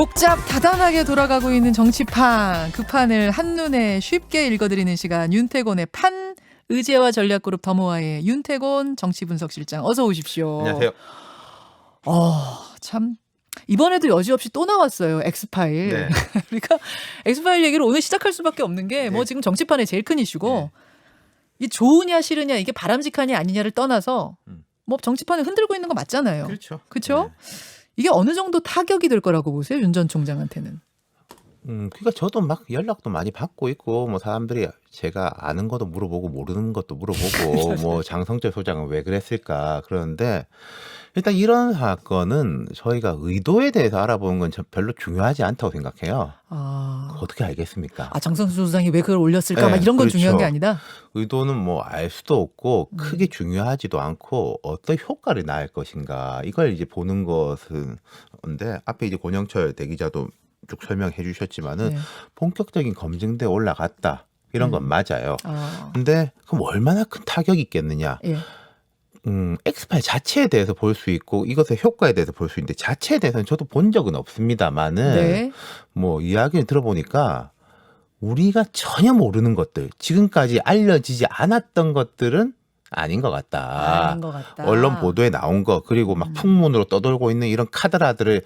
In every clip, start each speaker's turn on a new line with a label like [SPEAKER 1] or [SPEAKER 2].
[SPEAKER 1] 복잡 다단하게 돌아가고 있는 정치판, 그 판을 한눈에 쉽게 읽어드리는 시간, 윤태곤의 판, 의제와 전략그룹 더모아의 윤태곤 정치분석실장, 어서 오십시오.
[SPEAKER 2] 안녕하세요.
[SPEAKER 1] 참 이번에도 여지없이 또 나왔어요. 엑스파일.
[SPEAKER 2] 네.
[SPEAKER 1] 그러니까 엑스파일 얘기를 오늘 시작할 수밖에 없는 게 뭐
[SPEAKER 2] 네.
[SPEAKER 1] 지금 정치판의 제일 큰 이슈고 이 좋으냐 싫으냐 이게 바람직하냐 아니냐를 떠나서 뭐 정치판을 흔들고 있는 거 맞잖아요.
[SPEAKER 2] 그렇죠.
[SPEAKER 1] 그렇죠?
[SPEAKER 2] 네.
[SPEAKER 1] 이게 어느 정도 타격이 될 거라고 보세요, 윤 전 총장한테는?
[SPEAKER 2] 그러니까 저도 막 연락도 많이 받고 있고 뭐 사람들이 제가 아는 것도 물어보고 모르는 것도 물어보고 뭐 장성철 소장은 왜 그랬을까 그러는데 일단 이런 사건은 저희가 의도에 대해서 알아보는 건 별로 중요하지 않다고 생각해요. 어떻게 알겠습니까?
[SPEAKER 1] 장성수 소장이 왜 그걸 올렸을까?
[SPEAKER 2] 네,
[SPEAKER 1] 막 이런 건
[SPEAKER 2] 그렇죠.
[SPEAKER 1] 중요한 게 아니다.
[SPEAKER 2] 의도는 뭐 알 수도 없고 크게 중요하지도 않고 어떤 효과를 낳을 것인가 이걸 이제 보는 것은 건데 앞에 이제 권영철 대기자도 쭉 설명해 주셨지만은
[SPEAKER 1] 네.
[SPEAKER 2] 본격적인 검증대에 올라갔다 이런 건 맞아요. 근데 그럼 얼마나 큰 타격이 있겠느냐?
[SPEAKER 1] 예.
[SPEAKER 2] 엑스파일 자체에 대해서 볼 수 있고 이것의 효과에 대해서 볼 수 있는데 자체에 대해서는 저도 본 적은 없습니다만은
[SPEAKER 1] 네.
[SPEAKER 2] 뭐 이야기를 들어보니까 우리가 전혀 모르는 것들 지금까지 알려지지 않았던 것들은 아닌 것 같다.
[SPEAKER 1] 아닌 것 같다.
[SPEAKER 2] 언론 보도에 나온 거 그리고 막 풍문으로 떠돌고 있는 이런 카드라들을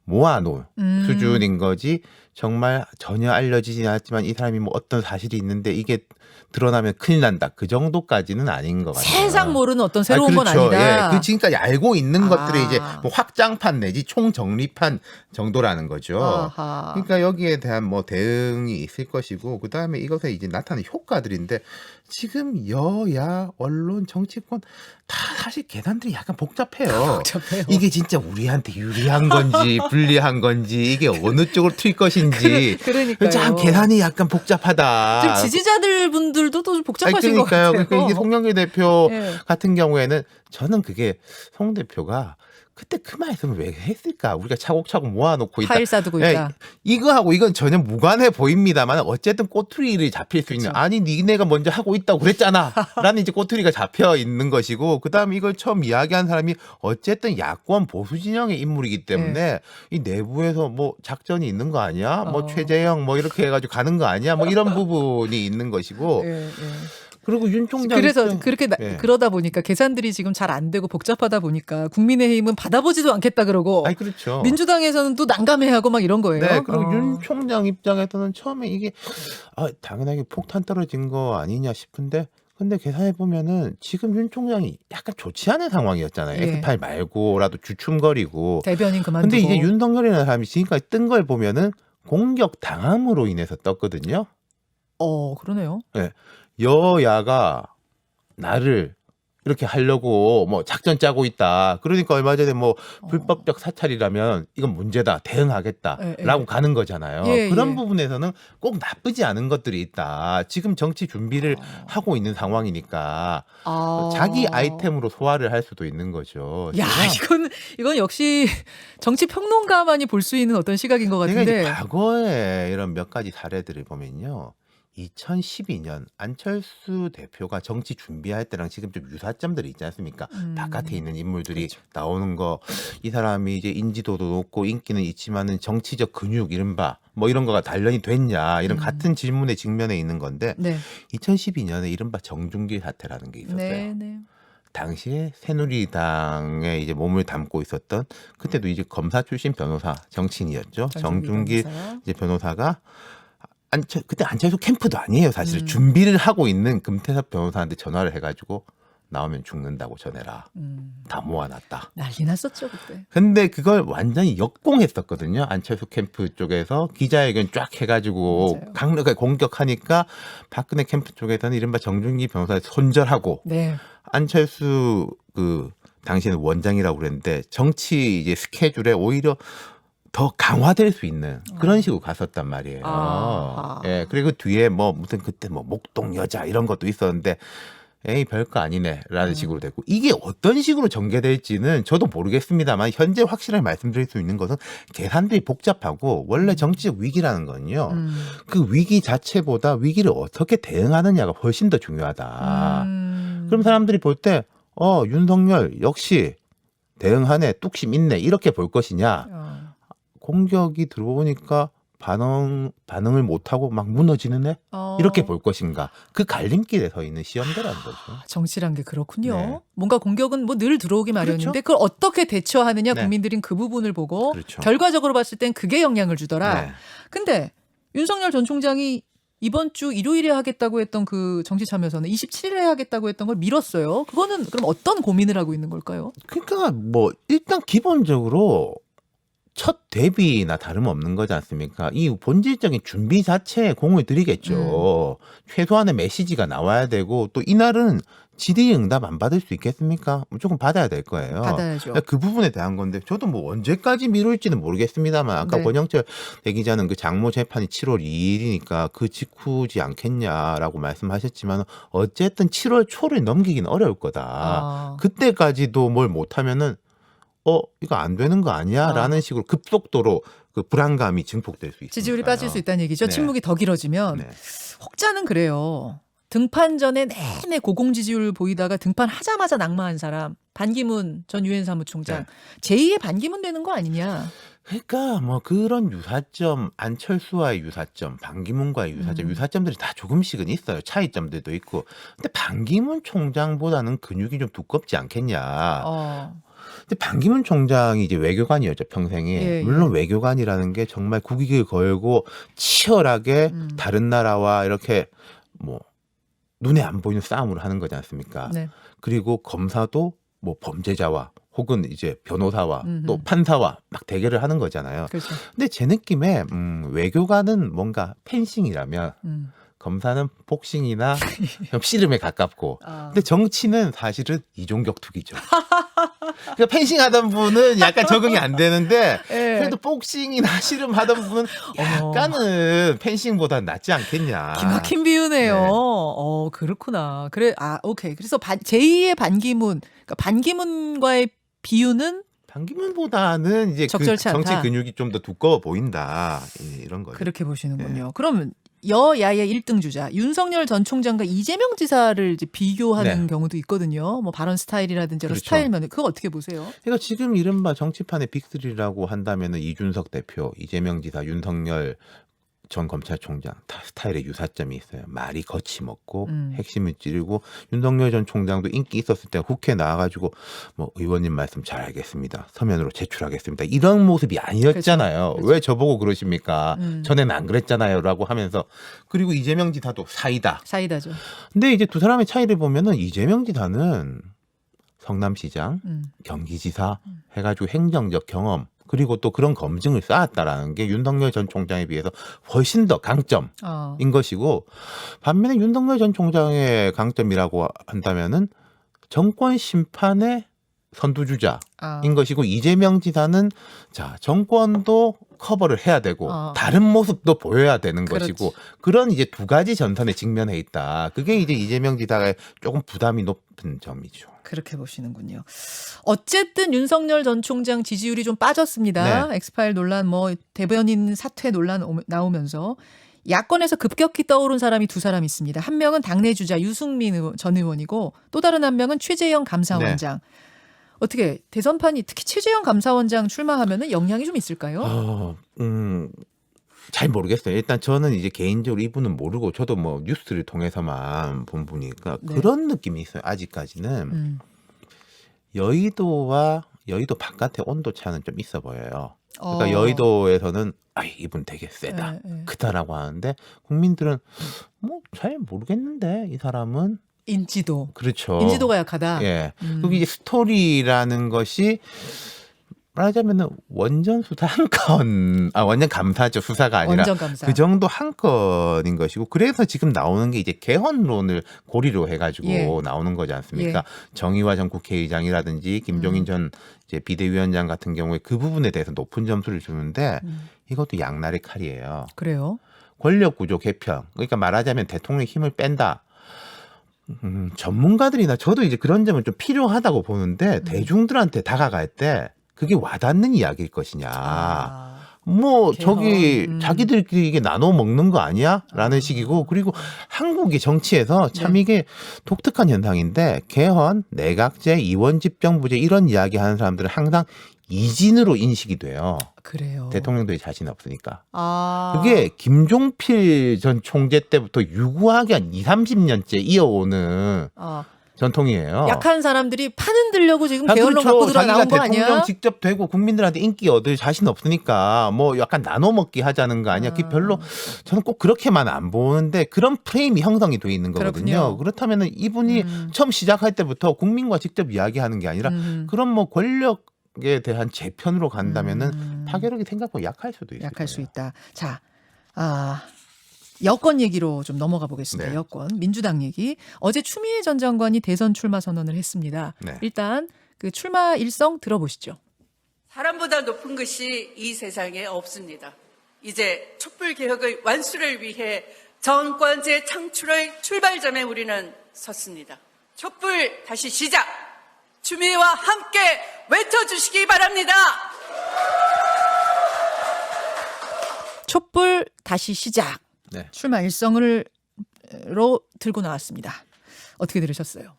[SPEAKER 2] 모아놓은 수준인 거지 정말 전혀 알려지지 않았지만 이 사람이 뭐 어떤 사실이 있는데 이게 드러나면 큰일 난다. 그 정도까지는 아닌 것 같아요.
[SPEAKER 1] 세상 모르는 어떤 새로운 건
[SPEAKER 2] 그렇죠.
[SPEAKER 1] 아니다.
[SPEAKER 2] 예, 그 지금까지 알고 있는 것들이 이제 뭐 확장판 내지 총정리판 정도라는 거죠.
[SPEAKER 1] 아하.
[SPEAKER 2] 그러니까 여기에 대한 뭐 대응이 있을 것이고 그 다음에 이것에 이제 나타나는 효과들인데 지금 여야 언론 정치권 다 사실 계산들이 약간 복잡해요.
[SPEAKER 1] 복잡해요.
[SPEAKER 2] 이게 진짜 우리한테 유리한 건지 불리한 건지 이게 어느 쪽으로 튈 것인지
[SPEAKER 1] 그러니까요.
[SPEAKER 2] 참 계산이 약간 복잡하다.
[SPEAKER 1] 지금 지지자들 분들도 또 복잡하신 것
[SPEAKER 2] 그러니까요.
[SPEAKER 1] 같아요.
[SPEAKER 2] 그러니까 이게 송영길 대표
[SPEAKER 1] 예.
[SPEAKER 2] 같은 경우에는 저는 그게 송 대표가 그때 그 말씀을 왜 했을까? 우리가 차곡차곡 모아놓고 있다.
[SPEAKER 1] 파일 쌓두고 있다.
[SPEAKER 2] 이거하고 이건 전혀 무관해 보입니다만 어쨌든 꼬투리를 잡힐 수 있는 아니 니네가 먼저 하고 있다고 그랬잖아 라는 이제 꼬투리가 잡혀 있는 것이고 그다음에 이걸 처음 이야기한 사람이 어쨌든 야권 보수 진영의 인물이기 때문에 이 내부에서 뭐 작전이 있는 거 아니야? 뭐 최재형 뭐 이렇게 해가지고 가는 거 아니야? 뭐 이런 부분이 있는 것이고
[SPEAKER 1] 예, 예.
[SPEAKER 2] 그리고 윤 총장
[SPEAKER 1] 그래서 그렇게
[SPEAKER 2] 예.
[SPEAKER 1] 그러다 보니까 계산들이 지금 잘 안 되고 복잡하다 보니까 국민의힘은 받아보지도 않겠다 그러고
[SPEAKER 2] 아니 그렇죠.
[SPEAKER 1] 민주당에서는 또 난감해하고 막 이런 거예요.
[SPEAKER 2] 네, 그리고 윤 총장 입장에서는 처음에 이게 당연하게 폭탄 떨어진 거 아니냐 싶은데 근데 계산해 보면은 지금 윤 총장이 약간 좋지 않은 상황이었잖아요.
[SPEAKER 1] 예.
[SPEAKER 2] 엑스파일 말고라도 주춤거리고.
[SPEAKER 1] 대변인 그만두고.
[SPEAKER 2] 근데 이제 윤석열이라는 사람이 지금까지 뜬 걸 보면은 공격 당함으로 인해서 떴거든요.
[SPEAKER 1] 그러네요.
[SPEAKER 2] 네. 여야가 나를 이렇게 하려고 뭐 작전 짜고 있다. 그러니까 얼마 전에 뭐 불법적 사찰이라면 이건 문제다. 대응하겠다라고 가는 거잖아요.
[SPEAKER 1] 예,
[SPEAKER 2] 그런
[SPEAKER 1] 예.
[SPEAKER 2] 부분에서는 꼭 나쁘지 않은 것들이 있다. 지금 정치 준비를 하고 있는 상황이니까 자기 아이템으로 소화를 할 수도 있는 거죠.
[SPEAKER 1] 야, 이건 역시 정치 평론가만이 볼 수 있는 어떤 시각인 것
[SPEAKER 2] 제가 이제
[SPEAKER 1] 같은데.
[SPEAKER 2] 과거에 이런 몇 가지 사례들을 보면요. 2012년 안철수 대표가 정치 준비할 때랑 지금 좀 유사점들이 있지 않습니까? 바깥에 있는 인물들이
[SPEAKER 1] 그렇죠.
[SPEAKER 2] 나오는 거, 이 사람이 이제 인지도도 높고 인기는 있지만은 정치적 근육 이른바 뭐 이런 거가 단련이 됐냐 이런 같은 질문에 직면해 있는 건데
[SPEAKER 1] 네.
[SPEAKER 2] 2012년에 이른바 정준길 사태라는 게 있었어요.
[SPEAKER 1] 네, 네.
[SPEAKER 2] 당시에 새누리당에 이제 몸을 담고 있었던 그때도 이제 검사 출신 변호사 정치인이었죠. 정준길
[SPEAKER 1] 변호사.
[SPEAKER 2] 이제 변호사가 그때 안철수 캠프도 아니에요. 사실 준비를 하고 있는 금태섭 변호사한테 전화를 해가지고 나오면 죽는다고 전해라. 다 모아놨다.
[SPEAKER 1] 난리 났었죠 그때.
[SPEAKER 2] 근데 그걸 완전히 역공했었거든요. 안철수 캠프 쪽에서 기자회견 쫙 해가지고
[SPEAKER 1] 맞아요.
[SPEAKER 2] 강력하게 공격하니까 박근혜 캠프 쪽에서는 이른바 정준기 변호사를 손절하고
[SPEAKER 1] 네.
[SPEAKER 2] 안철수 당시에는 원장이라고 그랬는데 정치 이제 스케줄에 오히려 더 강화될 수 있는 그런 식으로 갔었단 말이에요. 예, 그리고 뒤에 뭐 무슨 그때 뭐 목동 여자 이런 것도 있었는데 에이 별거 아니네라는 식으로 됐고 이게 어떤 식으로 전개될지는 저도 모르겠습니다만 현재 확실하게 말씀드릴 수 있는 것은 계산들이 복잡하고 원래 정치적 위기라는 건요. 그 위기 자체보다 위기를 어떻게 대응하느냐가 훨씬 더 중요하다. 그럼 사람들이 볼 때 윤석열 역시 대응하네 뚝심 있네 이렇게 볼 것이냐. 공격이 들어오니까 반응을 못하고 막 무너지는 애? 이렇게 볼 것인가. 그 갈림길에 서 있는 시험대라는 거죠.
[SPEAKER 1] 정치란 게 그렇군요.
[SPEAKER 2] 네.
[SPEAKER 1] 뭔가 공격은 뭐 늘 들어오기 마련인데
[SPEAKER 2] 그렇죠.
[SPEAKER 1] 그걸 어떻게 대처하느냐
[SPEAKER 2] 네.
[SPEAKER 1] 국민들은 그 부분을 보고
[SPEAKER 2] 그렇죠.
[SPEAKER 1] 결과적으로 봤을 땐 그게 영향을 주더라.
[SPEAKER 2] 네.
[SPEAKER 1] 근데 윤석열 전 총장이 이번 주 일요일에 하겠다고 했던 그 정치참여서는 27일에 하겠다고 했던 걸 미뤘어요. 그거는 그럼 어떤 고민을 하고 있는 걸까요?
[SPEAKER 2] 그러니까 뭐 일단 기본적으로 첫 데뷔나 다름없는 거지 않습니까? 이 본질적인 준비 자체에 공을 들이겠죠. 최소한의 메시지가 나와야 되고 또 이날은 질의응답 안 받을 수 있겠습니까? 무조건 받아야 될 거예요.
[SPEAKER 1] 받아야죠.
[SPEAKER 2] 그 부분에 대한 건데 저도 뭐 언제까지 미룰지는 모르겠습니다만 아까
[SPEAKER 1] 네.
[SPEAKER 2] 권영철 대기자는 그 장모 재판이 7월 2일이니까 그 직후지 않겠냐라고 말씀하셨지만 어쨌든 7월 초를 넘기긴 어려울 거다. 그때까지도 뭘 못하면은 이거 안 되는 거 아니야? 라는 식으로 급속도로 그 불안감이 증폭될 수 있습니다.
[SPEAKER 1] 지지율이 빠질 수 있다는 얘기죠.
[SPEAKER 2] 네.
[SPEAKER 1] 침묵이 더 길어지면.
[SPEAKER 2] 네.
[SPEAKER 1] 혹자는 그래요. 등판 전에 내내 고공 지지율 보이다가 등판하자마자 낙마한 사람 반기문 전 유엔 사무총장 제2의 반기문 되는 거 아니냐.
[SPEAKER 2] 그러니까 뭐 그런 유사점, 안철수와의 유사점, 반기문과의 유사점, 유사점들이 다 조금씩은 있어요. 차이점들도 있고. 근데 반기문 총장보다는 근육이 좀 두껍지 않겠냐. 근데 반기문 총장이 이제 외교관이었죠, 평생에.
[SPEAKER 1] 예,
[SPEAKER 2] 물론 외교관이라는 게 정말 국익을 걸고 치열하게 다른 나라와 이렇게 뭐 눈에 안 보이는 싸움을 하는 거지 않습니까?
[SPEAKER 1] 네.
[SPEAKER 2] 그리고 검사도 뭐 범죄자와 혹은 이제 변호사와
[SPEAKER 1] 음흠.
[SPEAKER 2] 또 판사와 막 대결을 하는 거잖아요.
[SPEAKER 1] 그렇죠.
[SPEAKER 2] 근데 제 느낌에 외교관은 뭔가 펜싱이라면 검사는 복싱이나 좀 씨름에 가깝고 근데 정치는 사실은 이종격 투기죠. 그러니까 펜싱 하던 분은 약간 적응이 안 되는데
[SPEAKER 1] 예.
[SPEAKER 2] 그래도 복싱이나 씨름 하던 분은 약간은 펜싱보다 낫지 않겠냐.
[SPEAKER 1] 기막힌 비유네요.
[SPEAKER 2] 네.
[SPEAKER 1] 그렇구나. 그래, 오케이. 그래서 제2의 반기문, 그러니까 반기문과의 비유는
[SPEAKER 2] 반기문보다는 이제 그
[SPEAKER 1] 적절치 않다.
[SPEAKER 2] 정치 근육이 좀 더 두꺼워 보인다. 이런 거죠.
[SPEAKER 1] 그렇게 보시는군요. 그러면 여야의 1등 주자 윤석열 전 총장과 이재명 지사를 이제 비교하는
[SPEAKER 2] 네.
[SPEAKER 1] 경우도 있거든요. 뭐 발언 스타일이라든지 여러
[SPEAKER 2] 그렇죠.
[SPEAKER 1] 스타일면 그거 어떻게 보세요?
[SPEAKER 2] 그러니까 지금 이른바 정치판의 빅3라고 한다면은 이준석 대표, 이재명 지사, 윤석열 전 검찰총장 다 스타일의 유사점이 있어요. 말이 거침없고 핵심을 찌르고 윤석열 전 총장도 인기 있었을 때 국회 나와가지고 뭐 의원님 말씀 잘 알겠습니다. 서면으로 제출하겠습니다. 이런 모습이 아니었잖아요.
[SPEAKER 1] 그렇죠.
[SPEAKER 2] 왜 저보고 그러십니까? 전에는 안 그랬잖아요.라고 하면서 그리고 이재명 지사도 사이다.
[SPEAKER 1] 사이다죠.
[SPEAKER 2] 근데 이제 두 사람의 차이를 보면은 이재명 지사는 성남시장, 경기지사 해가지고 행정적 경험 그리고 또 그런 검증을 쌓았다라는 게 윤석열 전 총장에 비해서 훨씬 더 강점인 것이고 반면에 윤석열 전 총장의 강점이라고 한다면은 정권 심판의 선두주자인 것이고 이재명 지사는 자 정권도 커버를 해야 되고 다른 모습도 보여야 되는
[SPEAKER 1] 그렇지.
[SPEAKER 2] 것이고 그런 이제 두 가지 전선에 직면해 있다. 그게 이제 이재명 지사가 조금 부담이 높은 점이죠.
[SPEAKER 1] 그렇게 보시는군요. 어쨌든 윤석열 전 총장 지지율이 좀 빠졌습니다.
[SPEAKER 2] 네.
[SPEAKER 1] 엑스파일 논란, 뭐 대변인 사퇴 논란 나오면서 야권에서 급격히 떠오른 사람이 두 사람 있습니다. 한 명은 당내 주자 유승민 전 의원이고 또 다른 한 명은 최재형 감사원장. 어떻게 대선판이 특히 최재형 감사원장 출마하면은 영향이 좀 있을까요?
[SPEAKER 2] 잘 모르겠어요. 일단 저는 이제 개인적으로 이분은 모르고 저도 뭐 뉴스를 통해서만 본 분이니까 그런 느낌이 있어요. 아직까지는 여의도 바깥의 온도 차는 좀 있어 보여요. 그러니까 여의도에서는 이분 되게 세다, 크다라고 하는데 국민들은 뭐 잘 모르겠는데 이 사람은
[SPEAKER 1] 인지도.
[SPEAKER 2] 그렇죠.
[SPEAKER 1] 인지도가 약하다.
[SPEAKER 2] 예. 그게 이제 스토리라는 것이 말하자면은 원전 수사 한 건, 원전 감사죠. 수사가 아니라
[SPEAKER 1] 원전 감사.
[SPEAKER 2] 그 정도 한 건인 것이고 그래서 지금 나오는 게 이제 개헌론을 고리로 해가지고 나오는 거지 않습니까? 정의화 전 국회의장이라든지 김종인 전 이제 비대위원장 같은 경우에 그 부분에 대해서 높은 점수를 주는데 이것도 양날의 칼이에요.
[SPEAKER 1] 그래요?
[SPEAKER 2] 권력구조 개편. 그러니까 말하자면 대통령의 힘을 뺀다. 전문가들이나 저도 이제 그런 점은 좀 필요하다고 보는데 대중들한테 다가갈 때 그게 와닿는 이야기일 것이냐. 뭐 저기 자기들끼리 이게 나눠 먹는 거 아니야? 라는 식이고 그리고 한국의 정치에서 참 이게 독특한 현상인데 개헌, 내각제, 이원집정부제 이런 이야기 하는 사람들은 항상 이진으로 인식이 돼요.
[SPEAKER 1] 그래요.
[SPEAKER 2] 대통령도 자신 없으니까.
[SPEAKER 1] 아.
[SPEAKER 2] 그게 김종필 전 총재 때부터 유구하게 한 2, 30년째 이어오는 전통이에요.
[SPEAKER 1] 약한 사람들이 판 흔들려고 지금
[SPEAKER 2] 아,
[SPEAKER 1] 게을러
[SPEAKER 2] 그렇죠.
[SPEAKER 1] 갖고 들어
[SPEAKER 2] 자기가
[SPEAKER 1] 나온 거
[SPEAKER 2] 대통령
[SPEAKER 1] 아니야?
[SPEAKER 2] 직접 되고 국민들한테 인기 얻을 자신 없으니까 뭐 약간 나눠 먹기 하자는 거 아니야. 그게 별로 저는 꼭 그렇게만 안 보는데 그런 프레임이 형성이 돼 있는 거거든요.
[SPEAKER 1] 그렇군요.
[SPEAKER 2] 그렇다면 이분이 처음 시작할 때부터 국민과 직접 이야기하는 게 아니라 그런 뭐 권력에 대한 재편으로 간다면은 파괴력이 생각보다 약할 수도 있어요.
[SPEAKER 1] 약할 수 있다. 자, 여권 얘기로 좀 넘어가 보겠습니다.
[SPEAKER 2] 네.
[SPEAKER 1] 여권 민주당 얘기. 어제 추미애 전 장관이 대선 출마 선언을 했습니다.
[SPEAKER 2] 네.
[SPEAKER 1] 일단 그 출마 일성 들어보시죠.
[SPEAKER 3] 사람보다 높은 것이 이 세상에 없습니다. 이제 촛불 개혁의 완수를 위해 정권제 창출의 출발점에 우리는 섰습니다. 촛불 다시 시작! 추미애와 함께 외쳐주시기 바랍니다.
[SPEAKER 1] 촛불 다시 시작.
[SPEAKER 2] 네.
[SPEAKER 1] 출마 일성으로 들고 나왔습니다. 어떻게 들으셨어요?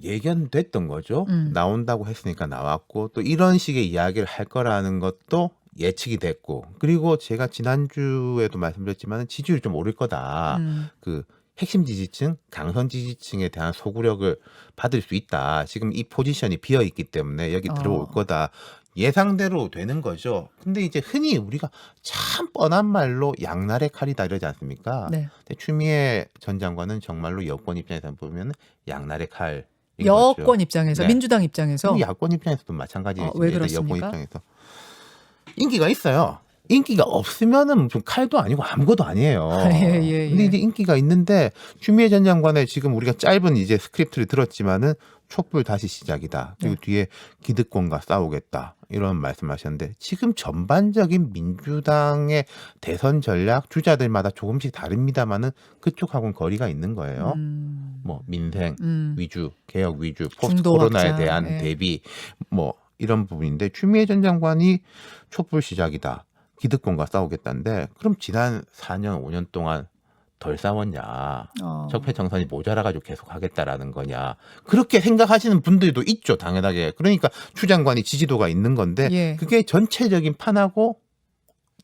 [SPEAKER 2] 예견됐던 거죠. 나온다고 했으니까 나왔고 또 이런 식의 이야기를 할 거라는 것도 예측이 됐고 그리고 제가 지난주에도 말씀드렸지만 지지율이 좀 오를 거다. 그 핵심 지지층, 강선 지지층에 대한 소구력을 받을 수 있다. 지금 이 포지션이 비어 있기 때문에 여기 들어올 거다. 예상대로 되는 거죠. 근데 이제 흔히 우리가 참 뻔한 말로 양날의 칼이다 이러지 않습니까?
[SPEAKER 1] 네.
[SPEAKER 2] 근데 추미애 전 장관은 정말로 여권 입장에서 보면 양날의 칼인
[SPEAKER 1] 여권
[SPEAKER 2] 거죠.
[SPEAKER 1] 입장에서
[SPEAKER 2] 네.
[SPEAKER 1] 민주당 입장에서
[SPEAKER 2] 그리고 야권 입장에서도 마찬가지입니다.
[SPEAKER 1] 왜
[SPEAKER 2] 여권
[SPEAKER 1] 그렇습니까?
[SPEAKER 2] 입장에서 인기가 있어요. 인기가 없으면은 좀 칼도 아니고 아무것도 아니에요.
[SPEAKER 1] 예.
[SPEAKER 2] 근데 이제 인기가 있는데 추미애 전 장관의 지금 우리가 짧은 이제 스크립트를 들었지만은 촛불 다시 시작이다. 그리고 뒤에 기득권과 싸우겠다. 이런 말씀하셨는데 지금 전반적인 민주당의 대선 전략 주자들마다 조금씩 다릅니다만은 그쪽하고는 거리가 있는 거예요. 뭐 민생 위주, 개혁 위주, 포스트
[SPEAKER 1] 중도
[SPEAKER 2] 코로나에
[SPEAKER 1] 확장.
[SPEAKER 2] 대한
[SPEAKER 1] 예.
[SPEAKER 2] 대비 뭐 이런 부분인데 추미애 전 장관이 촛불 시작이다. 기득권과 싸우겠다는데 그럼 지난 4년, 5년 동안 덜 싸웠냐. 적폐청산이 모자라가지고 계속 하겠다라는 거냐. 그렇게 생각하시는 분들도 있죠. 당연하게. 그러니까 추 장관이 지지도가 있는 건데
[SPEAKER 1] 예.
[SPEAKER 2] 그게 전체적인 판하고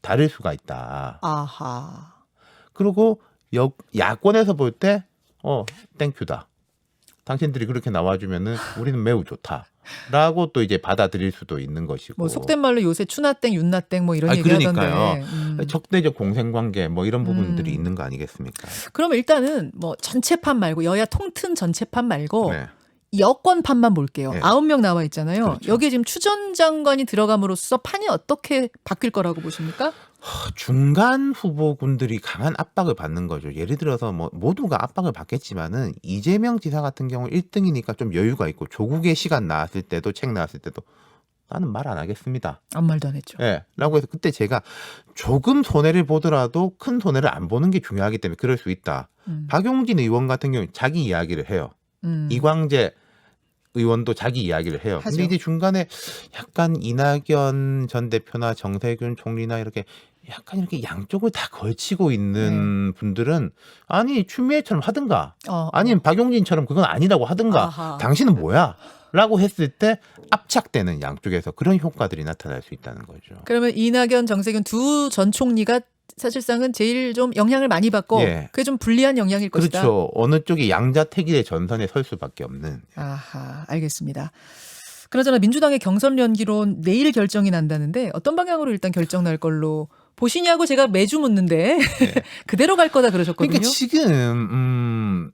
[SPEAKER 2] 다를 수가 있다.
[SPEAKER 1] 아하.
[SPEAKER 2] 그리고 야권에서 볼 때 땡큐다. 당신들이 그렇게 나와주면은 우리는 매우 좋다. 라고 또 이제 받아들일 수도 있는 것이고.
[SPEAKER 1] 뭐 속된 말로 요새 추나땡, 윤나땡 뭐 이런
[SPEAKER 2] 아니,
[SPEAKER 1] 얘기하던데.
[SPEAKER 2] 그러니까요. 적대적 공생관계 뭐 이런 부분들이 있는 거 아니겠습니까?
[SPEAKER 1] 그럼 일단은 뭐 전체판 말고 여야 통튼 전체판 말고
[SPEAKER 2] 네.
[SPEAKER 1] 여권판만 볼게요.
[SPEAKER 2] 네.
[SPEAKER 1] 9명 나와 있잖아요.
[SPEAKER 2] 그렇죠.
[SPEAKER 1] 여기에 지금 추 전 장관이 들어감으로써 판이 어떻게 바뀔 거라고 보십니까?
[SPEAKER 2] 중간 후보군들이 강한 압박을 받는 거죠. 예를 들어서 뭐 모두가 압박을 받겠지만은 이재명 지사 같은 경우 1등이니까 좀 여유가 있고 조국의 시간 나왔을 때도 책 나왔을 때도 나는 말 안 하겠습니다.
[SPEAKER 1] 아무 말도 안 했죠.
[SPEAKER 2] 예. 라고 해서 그때 제가 조금 손해를 보더라도 큰 손해를 안 보는 게 중요하기 때문에 그럴 수 있다. 박용진 의원 같은 경우 자기 이야기를 해요. 이광재 의원도 자기 이야기를 해요.
[SPEAKER 1] 하죠.
[SPEAKER 2] 근데 이제 중간에 약간 이낙연 전 대표나 정세균 총리나 이렇게 약간 이렇게 양쪽을 다 걸치고 있는 분들은 아니 추미애처럼 하든가 아니면 박용진처럼 그건 아니라고 하든가
[SPEAKER 1] 아하.
[SPEAKER 2] 당신은 뭐야? 라고 했을 때 압착되는 양쪽에서 그런 효과들이 나타날 수 있다는 거죠.
[SPEAKER 1] 그러면 이낙연, 정세균 두 전 총리가 사실상은 제일 좀 영향을 많이 받고
[SPEAKER 2] 예.
[SPEAKER 1] 그게 좀 불리한 영향일 것이다.
[SPEAKER 2] 그렇죠. 어느 쪽이 양자택일의 전선에 설 수밖에 없는.
[SPEAKER 1] 아하, 알겠습니다. 그나저나 민주당의 경선 연기론 내일 결정이 난다는데 어떤 방향으로 일단 결정 날 걸로 보시냐고 제가 매주 묻는데 그대로 갈 거다 그러셨거든요.
[SPEAKER 2] 그러니까 지금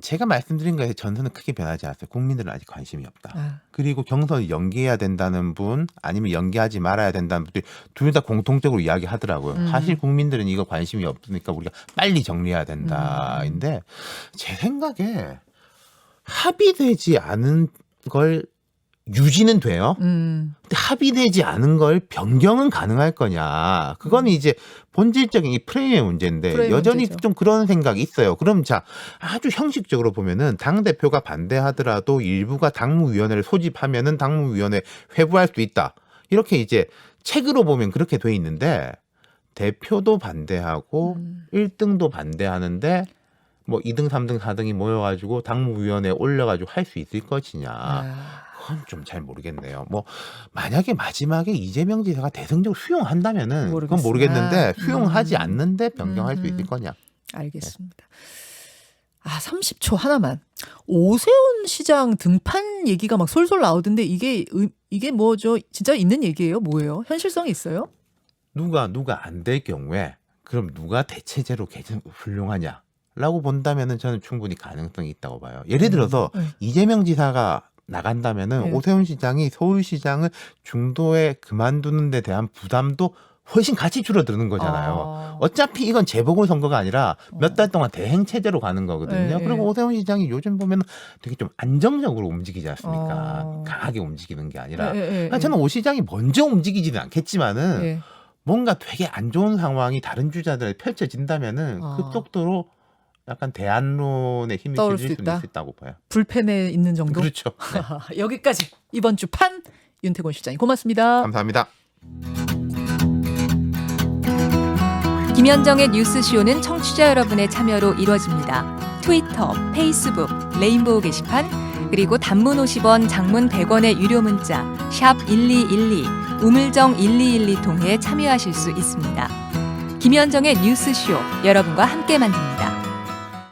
[SPEAKER 2] 제가 말씀드린 거에 전선은 크게 변하지 않았어요. 국민들은 아직 관심이 없다. 그리고 경선을 연기해야 된다는 분 아니면 연기하지 말아야 된다는 분들이 둘 다 공통적으로 이야기하더라고요. 사실 국민들은 이거 관심이 없으니까 우리가 빨리 정리해야 된다인데 제 생각에 합의되지 않은 걸 유지는 돼요. 근데 합의되지 않은 걸 변경은 가능할 거냐. 그거는 이제 본질적인 이 프레임의 문제인데
[SPEAKER 1] 프레임
[SPEAKER 2] 여전히
[SPEAKER 1] 문제죠.
[SPEAKER 2] 좀 그런 생각이 있어요. 그럼 자 아주 형식적으로 보면은 당대표가 반대하더라도 일부가 당무위원회를 소집하면은 당무위원회 회부할 수 있다. 이렇게 이제 책으로 보면 그렇게 돼 있는데 대표도 반대하고 1등도 반대하는데 뭐 2등, 3등, 4등이 모여가지고 당무위원회에 올려가지고 할 수 있을 것이냐. 그건 좀 잘 모르겠네요. 뭐 만약에 마지막에 이재명 지사가 대승적으로 수용한다면은 그건 모르겠는데 수용하지 않는데 변경할 수 있을 거냐.
[SPEAKER 1] 알겠습니다. 30초 하나만. 오세훈 시장 등판 얘기가 막 솔솔 나오던데 이게 뭐죠? 진짜 있는 얘기예요? 뭐예요? 현실성이 있어요?
[SPEAKER 2] 누가 안 될 경우에 그럼 누가 대체제로 훌륭하냐라고 본다면은 저는 충분히 가능성이 있다고 봐요. 예를 들어서 이재명 지사가 나간다면은 오세훈 시장이 서울시장을 중도에 그만두는 데 대한 부담도 훨씬 같이 줄어드는 거잖아요. 어차피 이건 재보궐선거가 아니라 몇 달 동안 대행체제로 가는 거거든요. 그리고 오세훈 시장이 요즘 보면 되게 좀 안정적으로 움직이지 않습니까? 강하게 움직이는 게 아니라. 저는 오 시장이 먼저 움직이지는 않겠지만은 뭔가 되게 안 좋은 상황이 다른 주자들에 펼쳐진다면은 급속도로 약간 대안론의 힘이 실릴 수는 있다고 봐요.
[SPEAKER 1] 불펜에 있는 정도?
[SPEAKER 2] 그렇죠. 네.
[SPEAKER 1] 여기까지 이번 주 판 윤태곤 실장님 고맙습니다.
[SPEAKER 2] 감사합니다.
[SPEAKER 4] 김현정의 뉴스쇼는 청취자 여러분의 참여로 이루어집니다. 트위터, 페이스북, 레인보우 게시판, 그리고 단문 50원, 장문 100원의 유료 문자 샵 1212, 우물정 1212 통해 참여하실 수 있습니다. 김현정의 뉴스쇼 여러분과 함께 만듭니다.